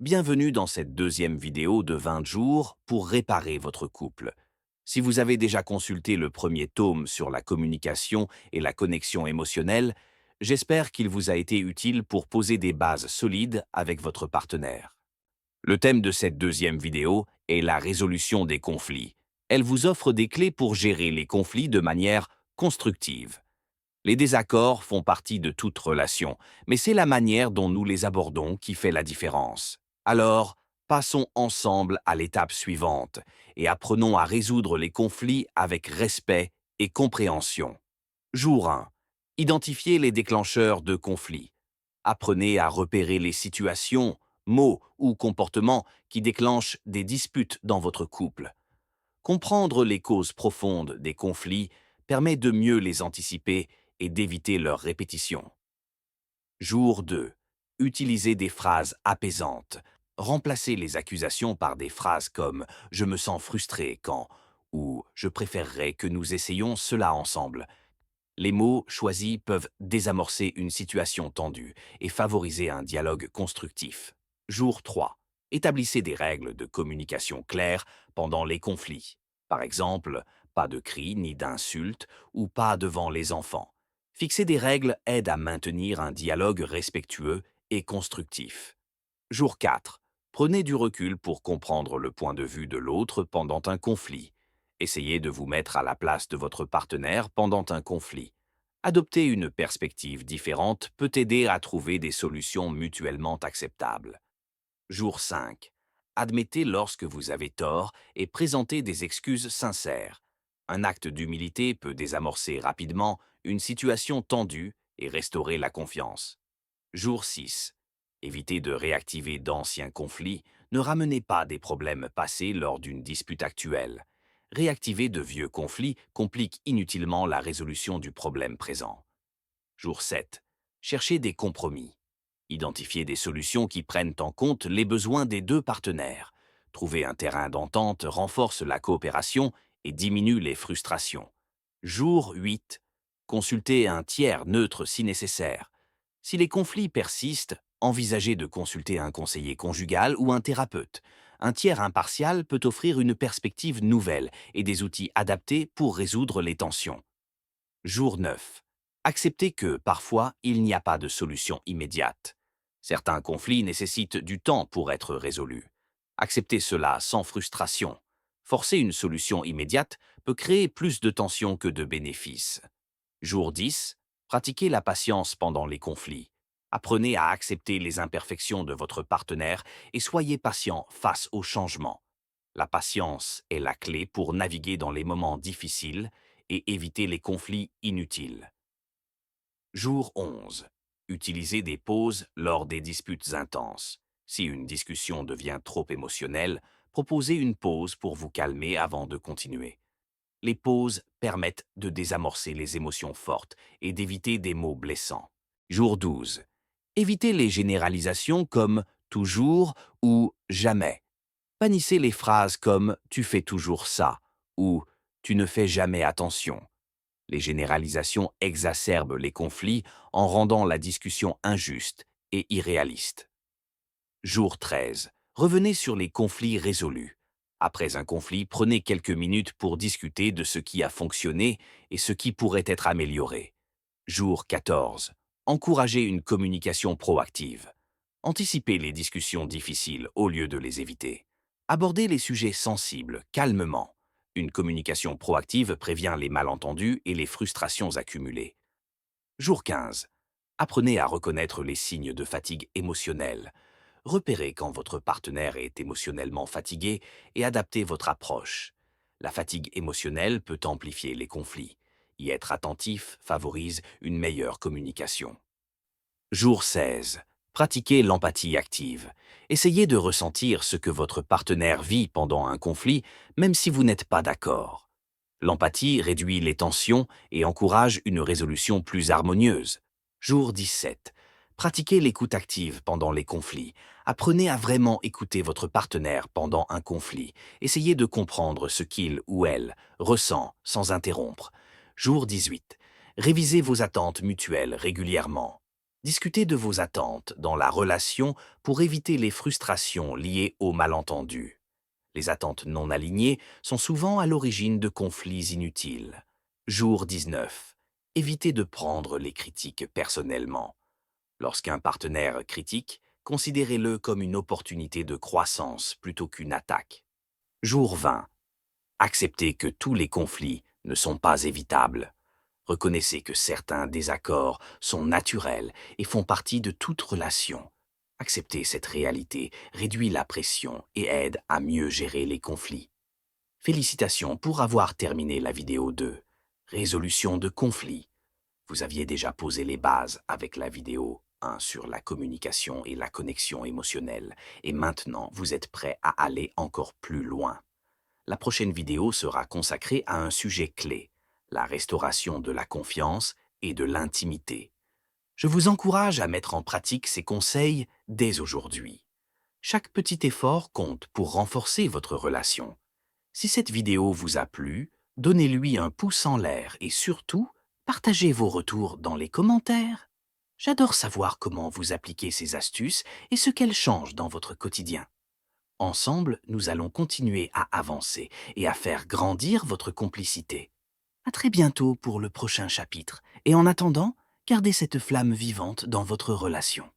Bienvenue dans cette deuxième vidéo de 20 jours pour réparer votre couple. Si vous avez déjà consulté le premier tome sur la communication et la connexion émotionnelle, j'espère qu'il vous a été utile pour poser des bases solides avec votre partenaire. Le thème de cette deuxième vidéo est la résolution des conflits. Elle vous offre des clés pour gérer les conflits de manière constructive. Les désaccords font partie de toute relation, mais c'est la manière dont nous les abordons qui fait la différence. Alors, passons ensemble à l'étape suivante et apprenons à résoudre les conflits avec respect et compréhension. Jour 1. Identifiez les déclencheurs de conflits. Apprenez à repérer les situations, mots ou comportements qui déclenchent des disputes dans votre couple. Comprendre les causes profondes des conflits permet de mieux les anticiper et d'éviter leur répétition. Jour 2. Utilisez des phrases apaisantes. Remplacez les accusations par des phrases comme « je me sens frustré quand » ou « je préférerais que nous essayions cela ensemble ». Les mots choisis peuvent désamorcer une situation tendue et favoriser un dialogue constructif. Jour 3. Établissez des règles de communication claires pendant les conflits. Par exemple, pas de cris ni d'insultes ou pas devant les enfants. Fixer des règles aide à maintenir un dialogue respectueux et constructif. Jour 4. Prenez du recul pour comprendre le point de vue de l'autre pendant un conflit. Essayez de vous mettre à la place de votre partenaire pendant un conflit. Adopter une perspective différente peut aider à trouver des solutions mutuellement acceptables. Jour 5. Admettez lorsque vous avez tort et présentez des excuses sincères. Un acte d'humilité peut désamorcer rapidement une situation tendue et restaurer la confiance. Jour 6. Évitez de réactiver d'anciens conflits, ne ramenez pas des problèmes passés lors d'une dispute actuelle. Réactiver de vieux conflits complique inutilement la résolution du problème présent. Jour 7. Cherchez des compromis. Identifiez des solutions qui prennent en compte les besoins des deux partenaires. Trouver un terrain d'entente renforce la coopération et diminue les frustrations. Jour 8. Consultez un tiers neutre si nécessaire. Si les conflits persistent, envisagez de consulter un conseiller conjugal ou un thérapeute. Un tiers impartial peut offrir une perspective nouvelle et des outils adaptés pour résoudre les tensions. Jour 9. Acceptez que, parfois, il n'y a pas de solution immédiate. Certains conflits nécessitent du temps pour être résolus. Acceptez cela sans frustration. Forcer une solution immédiate peut créer plus de tensions que de bénéfices. Jour 10. Pratiquez la patience pendant les conflits. Apprenez à accepter les imperfections de votre partenaire et soyez patient face aux changements. La patience est la clé pour naviguer dans les moments difficiles et éviter les conflits inutiles. Jour 11. Utilisez des pauses lors des disputes intenses. Si une discussion devient trop émotionnelle, proposez une pause pour vous calmer avant de continuer. Les pauses permettent de désamorcer les émotions fortes et d'éviter des mots blessants. Jour 12. Évitez les généralisations comme toujours ou jamais. Bannissez les phrases comme tu fais toujours ça ou tu ne fais jamais attention. Les généralisations exacerbent les conflits en rendant la discussion injuste et irréaliste. Jour 13. Revenez sur les conflits résolus. Après un conflit, prenez quelques minutes pour discuter de ce qui a fonctionné et ce qui pourrait être amélioré. Jour 14. Encouragez une communication proactive. Anticipez les discussions difficiles au lieu de les éviter. Abordez les sujets sensibles calmement. Une communication proactive prévient les malentendus et les frustrations accumulées. Jour 15. Apprenez à reconnaître les signes de fatigue émotionnelle. Repérez quand votre partenaire est émotionnellement fatigué et adaptez votre approche. La fatigue émotionnelle peut amplifier les conflits. Y être attentif favorise une meilleure communication. Jour 16. Pratiquez l'empathie active. Essayez de ressentir ce que votre partenaire vit pendant un conflit, même si vous n'êtes pas d'accord. L'empathie réduit les tensions et encourage une résolution plus harmonieuse. Jour 17. Pratiquez l'écoute active pendant les conflits. Apprenez à vraiment écouter votre partenaire pendant un conflit. Essayez de comprendre ce qu'il ou elle ressent sans interrompre. Jour 18. Révisez vos attentes mutuelles régulièrement. Discutez de vos attentes dans la relation pour éviter les frustrations liées aux malentendus. Les attentes non alignées sont souvent à l'origine de conflits inutiles. Jour 19. Évitez de prendre les critiques personnellement. Lorsqu'un partenaire critique, considérez-le comme une opportunité de croissance plutôt qu'une attaque. Jour 20. Acceptez que tous les conflits ne sont pas évitables. Reconnaissez que certains désaccords sont naturels et font partie de toute relation. Accepter cette réalité réduit la pression et aide à mieux gérer les conflits. Félicitations pour avoir terminé la vidéo 2. Résolution de conflits. Vous aviez déjà posé les bases avec la vidéo 1 sur la communication et la connexion émotionnelle, et maintenant vous êtes prêt à aller encore plus loin. La prochaine vidéo sera consacrée à un sujet clé, la restauration de la confiance et de l'intimité. Je vous encourage à mettre en pratique ces conseils dès aujourd'hui. Chaque petit effort compte pour renforcer votre relation. Si cette vidéo vous a plu, donnez-lui un pouce en l'air et surtout, partagez vos retours dans les commentaires. J'adore savoir comment vous appliquez ces astuces et ce qu'elles changent dans votre quotidien. Ensemble, nous allons continuer à avancer et à faire grandir votre complicité. À très bientôt pour le prochain chapitre. Et en attendant, gardez cette flamme vivante dans votre relation.